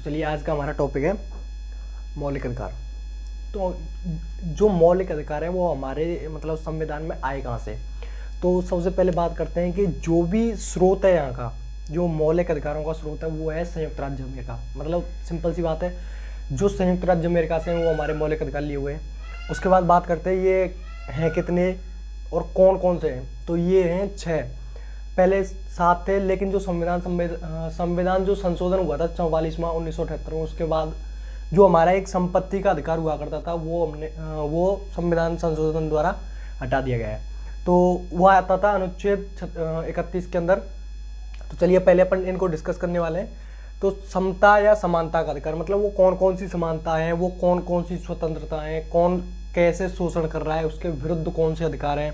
चलिए आज का हमारा टॉपिक है मौलिक अधिकार। तो जो मौलिक अधिकार है वो हमारे मतलब संविधान में आए कहाँ से। तो सबसे पहले बात करते हैं कि जो भी स्रोत है यहाँ का, जो मौलिक अधिकारों का स्रोत है वो है संयुक्त राज्य अमेरिका। मतलब सिंपल सी बात है, जो संयुक्त राज्य अमेरिका से हैं वो हमारे मौलिक अधिकार लिए हुए हैं। उसके बाद बात करते हैं ये हैं कितने और कौन कौन से हैं। तो ये हैं 6। पहले 7 थे, लेकिन जो संविधान जो संशोधन हुआ था 44वां 1978 में, उसके बाद जो हमारा एक संपत्ति का अधिकार हुआ करता था वो संविधान संशोधन द्वारा हटा दिया गया है। तो वह आता था अनुच्छेद 31 के अंदर। तो चलिए पहले अपन इनको डिस्कस करने वाले हैं। तो समता या समानता का अधिकार मतलब वो कौन कौन सी समानता है, वो कौन कौन सी स्वतंत्रता है, कौन कैसे शोषण कर रहा है, उसके विरुद्ध कौन से अधिकार हैं,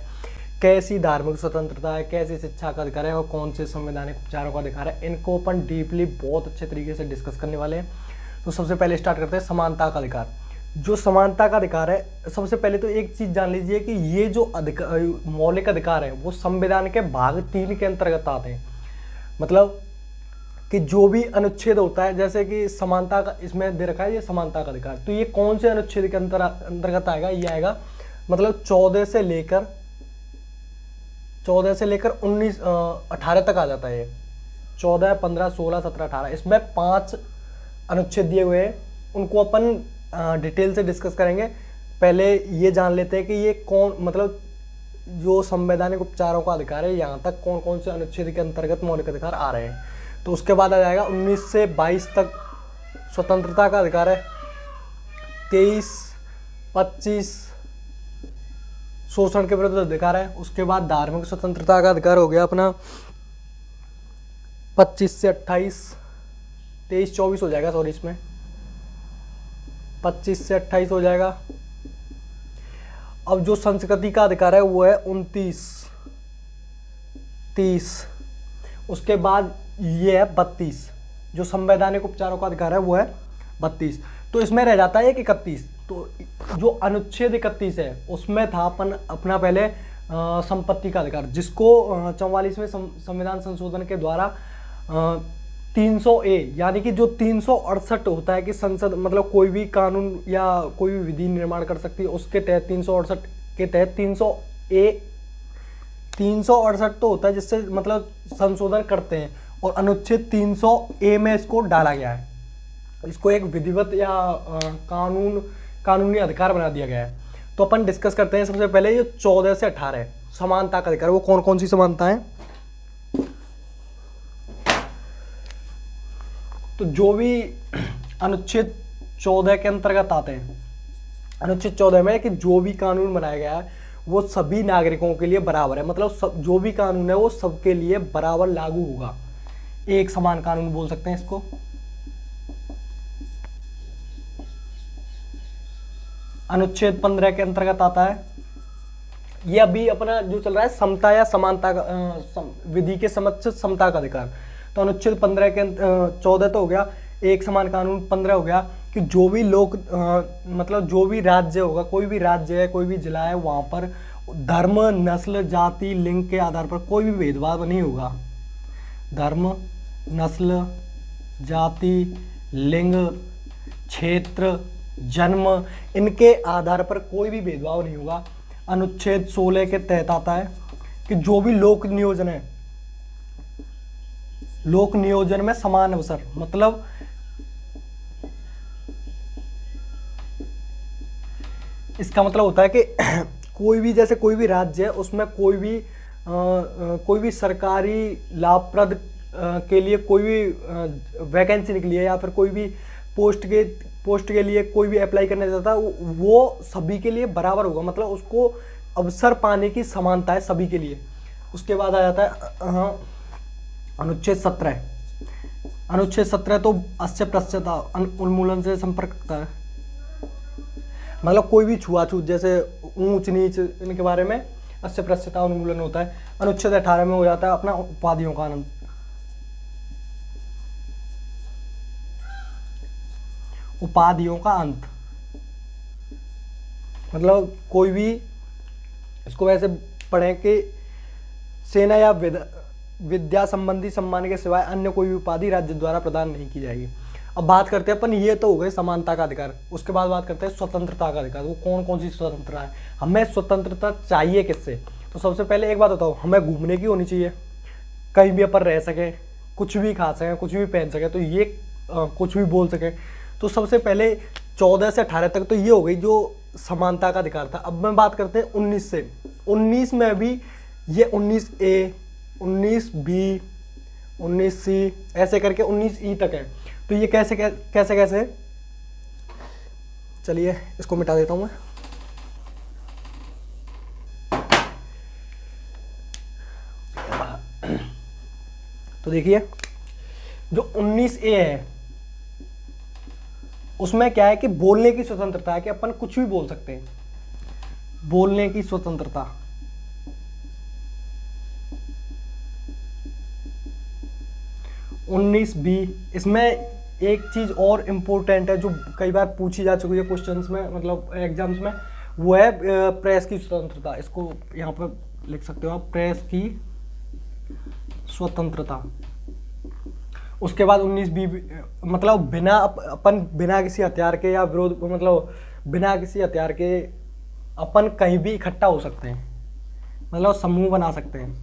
कैसी धार्मिक स्वतंत्रता है, कैसी शिक्षा का अधिकार है और कौन से संवैधानिक उपचारों का अधिकार है। इनको अपन डीपली बहुत अच्छे तरीके से डिस्कस करने वाले हैं। तो सबसे पहले स्टार्ट करते हैं समानता का अधिकार। जो समानता का अधिकार है, सबसे पहले तो एक चीज जान लीजिए कि ये जो मौलिक अधिकार है वो संविधान के भाग 3 के अंतर्गत आते हैं। मतलब कि जो भी अनुच्छेद होता है, जैसे कि समानता का इसमें दे रखा है ये समानता का अधिकार, तो ये कौन से अनुच्छेद के अंतर्गत आएगा, ये आएगा मतलब 14 से लेकर 18 तक आ जाता है। ये 14, 15, 16, 17, 18, इसमें 5 अनुच्छेद दिए हुए हैं। उनको अपन डिटेल से डिस्कस करेंगे। पहले ये जान लेते हैं कि ये कौन मतलब जो संवैधानिक उपचारों का अधिकार है, यहाँ तक कौन कौन से अनुच्छेद के अंतर्गत मौलिक अधिकार आ रहे हैं। तो उसके बाद आ जाएगा 19 से 22 तक स्वतंत्रता का अधिकार है। 23, 25 शोषण के विरुद्ध अधिकार है। उसके बाद धार्मिक स्वतंत्रता का अधिकार हो गया अपना 25 से 28, 23, 24 हो जाएगा, सॉरी इसमें 25 से 28 हो जाएगा। अब जो संस्कृति का अधिकार है वो है 29, 30। उसके बाद ये है 32। जो संवैधानिक उपचारों का अधिकार है वो है 32। तो इसमें रह जाता है एक 31। तो जो अनुच्छेद 31 है उसमें था अपना पहले संपत्ति का अधिकार, जिसको 44वें संविधान संशोधन के द्वारा 300A यानी कि जो 368 होता है कि संसद मतलब कोई भी कानून या कोई भी विधि निर्माण कर सकती है, उसके तहत 368 के तहत 368 तो होता है जिससे मतलब संशोधन करते हैं, और अनुच्छेद 300A में इसको डाला गया है। इसको एक विधिवत या कानूनी अधिकार बना दिया गया है। तो अपन डिस्कस करते हैं। सबसे पहले ये 14 से 18 समानता का अधिकार, वो कौन कौन सी समानता है। तो जो भी अनुच्छेद 14 के अंतर्गत आते हैं, अनुच्छेद 14 में कि जो भी कानून बनाया गया है वो सभी नागरिकों के लिए बराबर है। मतलब जो भी कानून है वो सबके लिए बराबर लागू होगा। एक समान कानून बोल सकते हैं इसको। अनुच्छेद 15 के अंतर्गत आता है। ये अभी अपना जो चल रहा है समता या समानता का विधि के समक्ष समता का अधिकार। तो अनुच्छेद 15 के 14 तो हो गया एक समान कानून, 15 हो गया कि जो भी लोग मतलब जो भी राज्य होगा, कोई भी राज्य है, कोई भी जिला है, वहाँ पर धर्म, नस्ल, जाति, लिंग के आधार पर कोई भी भेदभाव नहीं होगा। धर्म, नस्ल, जाति, लिंग, क्षेत्र, जन्म, इनके आधार पर कोई भी भेदभाव नहीं होगा। अनुच्छेद 16 के तहत आता है कि जो भी लोक नियोजन है, लोक नियोजन में समान अवसर, मतलब इसका मतलब होता है कि कोई भी जैसे कोई भी राज्य है उसमें कोई भी सरकारी लाभप्रद के लिए कोई भी वैकेंसी निकली है या फिर कोई भी पोस्ट के लिए कोई भी अप्लाई करने जाता है, वो सभी के लिए बराबर होगा। मतलब उसको अवसर पाने की समानता है सभी के लिए। उसके बाद आ जाता है अनुच्छेद 17। अनुच्छेद 17 तो अस्पृश्यता उन्मूलन से संपर्क रखता है। मतलब कोई भी छुआछूत जैसे ऊंच नीच इनके बारे में अस्पृश्यता उन्मूलन होता है। अनुच्छेद 18 में हो जाता है अपना उपाधियों का आनंद। उपाधियों का अंत मतलब कोई भी, इसको वैसे पढ़ें कि सेना या विद्या संबंधी सम्मान के सिवाय अन्य कोई भी उपाधि राज्य द्वारा प्रदान नहीं की जाएगी। अब बात करते हैं अपन, ये तो हो गए समानता का अधिकार। उसके बाद बात करते हैं स्वतंत्रता का अधिकार। वो कौन कौन सी स्वतंत्रता है, हमें स्वतंत्रता चाहिए किससे? तो सबसे पहले एक बात बताओ, हमें घूमने की होनी चाहिए, कहीं भी अपन रह सके, कुछ भी खा सकें, कुछ भी पहन सके, तो ये कुछ भी बोल सके। तो सबसे पहले 14 से 18 तक तो ये हो गई जो समानता का अधिकार था। अब मैं बात करते हैं 19 से। 19 में भी ये 19A, 19B, 19C ऐसे करके 19E तक है। तो ये कैसे कैसे कैसे, चलिए इसको मिटा देता हूँ मैं। तो देखिए जो 19A है उसमें क्या है कि बोलने की स्वतंत्रता है, कि अपन कुछ भी बोल सकते हैं, बोलने की स्वतंत्रता। उन्नीस बी, इसमें एक चीज और इम्पोर्टेंट है जो कई बार पूछी जा चुकी है क्वेश्चंस में, मतलब एग्जाम्स में, वो है प्रेस की स्वतंत्रता। इसको यहाँ पर लिख सकते हो आप, प्रेस की स्वतंत्रता। उसके बाद 19B, मतलब बिना अपन बिना किसी हथियार के या विरोध, मतलब बिना किसी हथियार के अपन कहीं भी इकट्ठा हो सकते हैं, मतलब समूह बना सकते हैं,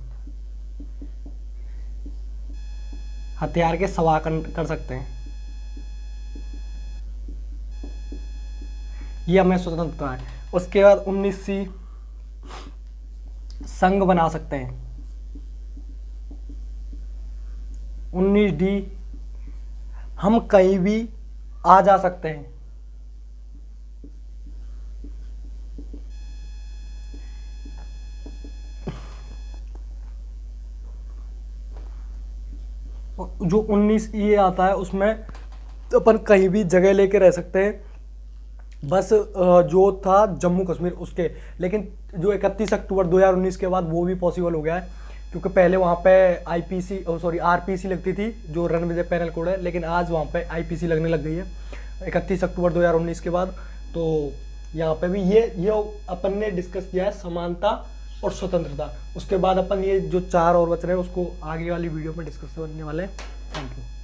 हथियार के सवा कर सकते हैं। ये हमें स्वतंत्रता है। उसके बाद 19C, संघ बना सकते हैं। 19D, हम कहीं भी आ जा सकते हैं। जो 19E आता है उसमें अपन कहीं भी जगह लेके रह सकते हैं, बस जो था जम्मू कश्मीर उसके। लेकिन जो 31 अक्टूबर 2019 के बाद वो भी पॉसिबल हो गया है, क्योंकि पहले वहाँ पे आरपीसी लगती थी जो रणविजय पैनल कोड है, लेकिन आज वहाँ पे आईपीसी लगने लग गई है 31 अक्टूबर 2019 के बाद। तो यहाँ पे भी ये अपन ने डिस्कस किया है समानता और स्वतंत्रता। उसके बाद अपन ये जो 4 और बच रहे हैं उसको आगे वाली वीडियो में डिस्कस करने वाले हैं। Thank you.